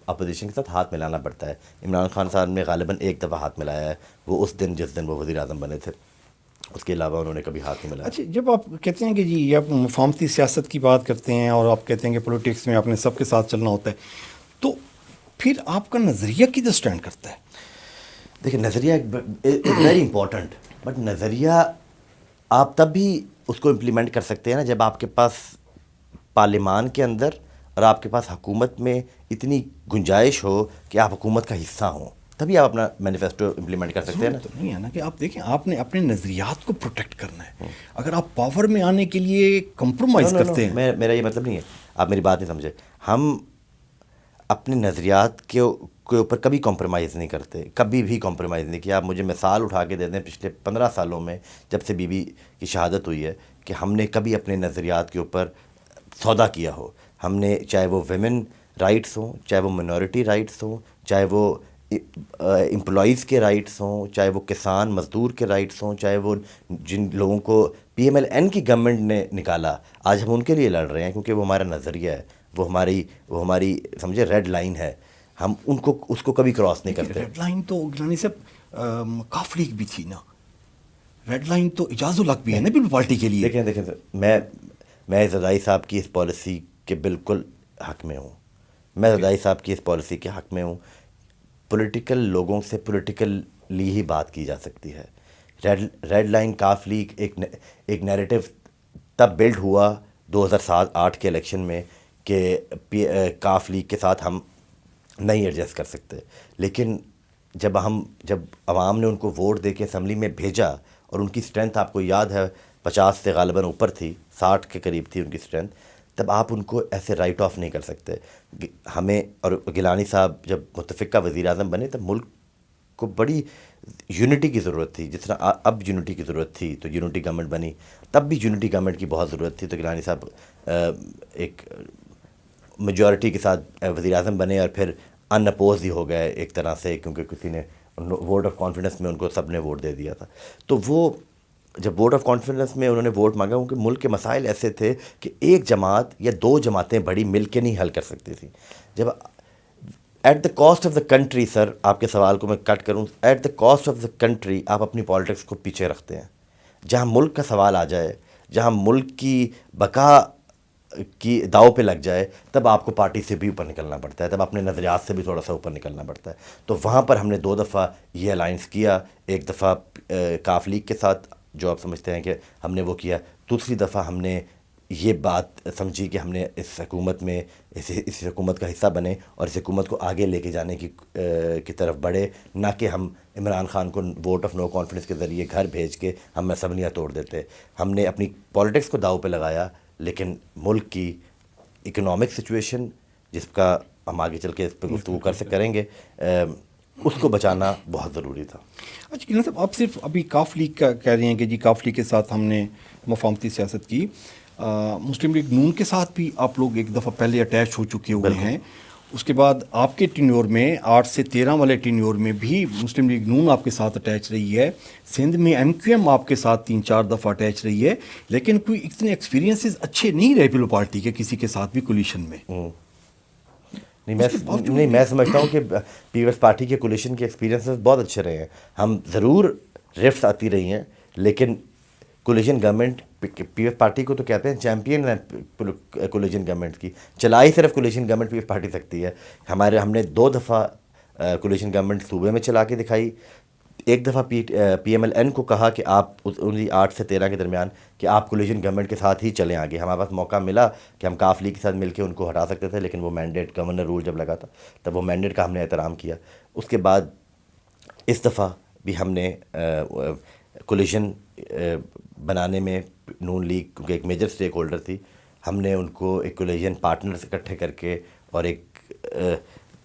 Opposition کے ساتھ ہاتھ ملانا پڑتا ہے. عمران خان صاحب نے غالباً ایک دفعہ ہاتھ ملایا ہے، وہ اس دن جس دن وہ وزیر اعظم بنے تھے، اس کے علاوہ انہوں نے کبھی ہاتھ نہیں ملایا. اچھا، جب آپ کہتے ہیں کہ جی آپ مفاہمتی سیاست کی بات کرتے ہیں اور آپ کہتے ہیں کہ پولیٹکس میں آپ نے سب کے ساتھ چلنا ہوتا ہے، تو پھر آپ کا نظریہ کدھر اسٹینڈ کرتا ہے؟ دیکھیں، نظریہ ویری امپورٹنٹ، بٹ نظریہ آپ تب بھی اس کو امپلیمنٹ کر سکتے ہیں نا جب آپ کے پاس پارلیمان کے اندر اور آپ کے پاس حکومت میں اتنی گنجائش ہو کہ آپ حکومت کا حصہ ہوں، تبھی آپ اپنا مینیفیسٹو امپلیمنٹ کر سکتے ہیں نا. تو نہیں ہے نا کہ آپ دیکھیں، آپ نے اپنے نظریات کو پروٹیکٹ کرنا ہے. اگر آپ پاور میں آنے کے لیے کمپرومائز کرتے ہیں. میرا یہ مطلب نہیں ہے، آپ میری بات نہیں سمجھے. ہم اپنے نظریات کے اوپر کبھی کمپرومائز نہیں کرتے، کبھی بھی کمپرومائز نہیں کیا. آپ مجھے مثال اٹھا کے دے دیں پچھلے 15 سالوں میں جب سے بی بی کی شہادت ہوئی ہے کہ ہم نے کبھی اپنے نظریات کے اوپر سودا کیا ہو. ہم نے، چاہے وہ ویمن رائٹس ہوں، چاہے وہ منورٹی رائٹس ہوں، چاہے وہ امپلائیز کے رائٹس ہوں، چاہے وہ کسان مزدور کے رائٹس ہوں، چاہے وہ جن لوگوں کو پی ایم ایل این کی گورنمنٹ نے نکالا، آج ہم ان کے لیے لڑ رہے ہیں کیونکہ وہ ہمارا نظریہ ہے، وہ ہماری سمجھے ریڈ لائن ہے. ہم اس کو کبھی کراس نہیں کرتے. ریڈ لائن تو گیلانی صاحب کاف لیگ بھی تھی نا، ریڈ لائن تو اعجاز الحق بھی ہے نا پیپل پارٹی کے لیے. دیکھیں سر، میں زرداری صاحب کی اس پالیسی کے بالکل حق میں ہوں. میں زرداری صاحب کی اس پالیسی کے حق میں ہوں. پولیٹیکل لوگوں سے پولیٹیکلی ہی بات کی جا سکتی ہے. ریڈ لائن کاف لیگ ایک نیریٹو تب بلڈ ہوا 2007-8 کے الیکشن میں کہ کاف لیگ کے ساتھ ہم نہیں ایڈجسٹ کر سکتے. لیکن جب عوام نے ان کو ووٹ دے کے اسمبلی میں بھیجا اور ان کی اسٹرینتھ آپ کو یاد ہے 50 سے غالباً اوپر تھی، 60 کے قریب تھی ان کی اسٹرینتھ، تب آپ ان کو ایسے رائٹ آف نہیں کر سکتے. ہمیں اور گیلانی صاحب جب متفقہ وزیر اعظم بنے تب ملک کو بڑی یونٹی کی ضرورت تھی. جس طرح اب یونٹی کی ضرورت تھی تو یونٹی گورنمنٹ بنی، تب بھی یونٹی گورنمنٹ کی بہت ضرورت تھی. تو گیلانی صاحب ایک میجورٹی کے ساتھ وزیر اعظم بنے اور پھر ان اپوز ہی ہو گئے ایک طرح سے، کیونکہ کسی نے ووٹ آف کانفیڈنس میں ان کو سب نے ووٹ دے دیا تھا. تو وہ جب ووٹ آف کانفیڈنس میں انہوں نے ووٹ مانگا، کیونکہ ملک کے مسائل ایسے تھے کہ ایک جماعت یا دو جماعتیں بڑی مل کے نہیں حل کر سکتی تھیں. جب at the cost of the country, sir آپ کے سوال کو میں کٹ کروں، at the cost of the country آپ اپنی پالیٹکس کو پیچھے رکھتے ہیں. جہاں ملک کا سوال آ جائے، جہاں ملک کی بقا کی داؤ پہ لگ جائے، تب آپ کو پارٹی سے بھی اوپر نکلنا پڑتا ہے، تب اپنے نظریات سے بھی تھوڑا سا اوپر نکلنا پڑتا ہے. تو وہاں پر ہم نے 2 دفعہ یہ الائنس کیا. ایک دفعہ کاف لیگ کے ساتھ جو آپ سمجھتے ہیں کہ ہم نے وہ کیا، دوسری دفعہ ہم نے یہ بات سمجھی کہ ہم نے اس حکومت میں اس حکومت کا حصہ بنے اور اس حکومت کو آگے لے کے جانے کی طرف بڑھے، نہ کہ ہم عمران خان کو ووٹ آف نو کانفیڈنس کے ذریعے گھر بھیج کے ہم اسمبلیاں توڑ دیتے. ہم نے اپنی پالیٹکس کو داؤ پہ لگایا، لیکن ملک کی اکنامک سچویشن جس کا ہم آگے چل کے اس پہ گفتگو کریں گے، اس کو بچانا بہت ضروری تھا. اچھا گیلانی صاحب، آپ صرف ابھی کاف لیگ کا کہہ رہے ہیں کہ جی کاف لیگ کے ساتھ ہم نے مفاہمتی سیاست کی. مسلم لیگ نون کے ساتھ بھی آپ لوگ ایک دفعہ پہلے اٹیچ ہو چکے ہوئے ہیں. اس کے بعد آپ کے ٹینیور میں 8 سے 13 والے ٹینیور میں بھی مسلم لیگ نون آپ کے ساتھ اٹیچ رہی ہے. سندھ میں ایم کیو ایم آپ کے ساتھ 3-4 دفعہ اٹیچ رہی ہے، لیکن کوئی اتنے ایکسپیرینسز اچھے نہیں رہے پیپل پارٹی کے کسی کے ساتھ بھی کولیشن میں. نہیں، میں سمجھتا ہوں کہ پیپلز پارٹی کے کولیشن کے ایکسپیرینسز بہت اچھے رہے ہیں. ہم ضرور رفٹس آتی رہی ہیں، لیکن کولیشن گورنمنٹ پیپلز پارٹی کو تو کہتے ہیں چیمپئن ہے کولیشن گورنمنٹ کی. چلائی صرف کولیشن گورنمنٹ پیپلز پارٹی سکتی ہے. ہم نے 2 دفعہ کولیشن گورنمنٹ صوبے میں چلا کے دکھائی. ایک دفعہ پی ایم ایل این کو کہا کہ آپ 8 سے 13 کے درمیان کہ آپ کولیشن گورنمنٹ کے ساتھ ہی چلیں آگے. ہمارے پاس موقع ملا کہ ہم کاف لیگ کے ساتھ مل کے ان کو ہٹا سکتے تھے، لیکن وہ مینڈیٹ گورنر رول جب لگا تھا تب وہ مینڈیٹ کا ہم نے احترام کیا. اس کے بعد اس دفعہ بھی ہم نے کولیشن بنانے میں نون لیگ کیونکہ ایک میجر اسٹیک ہولڈر تھی، ہم نے ان کو ایک کولیشن پارٹنرز اکٹھے کر کے اور ایک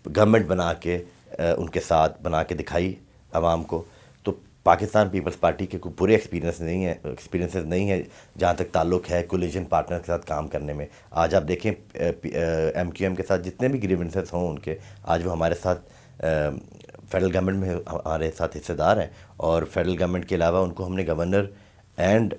گورنمنٹ بنا کے ان کے ساتھ بنا کے دکھائی عوام کو. تو پاکستان پیپلز پارٹی کے کوئی برے ایکسپیرینسز نہیں ہیں جہاں تک تعلق ہے کولیشن پارٹنر کے ساتھ کام کرنے میں. آج آپ دیکھیں ایم کیو ایم کے ساتھ جتنے بھی گریونسز ہوں ان کے، آج وہ ہمارے ساتھ فیڈرل گورنمنٹ میں ہمارے ساتھ حصے دار ہیں، اور فیڈرل گورنمنٹ کے علاوہ ان کو ہم نے گورنر اینڈ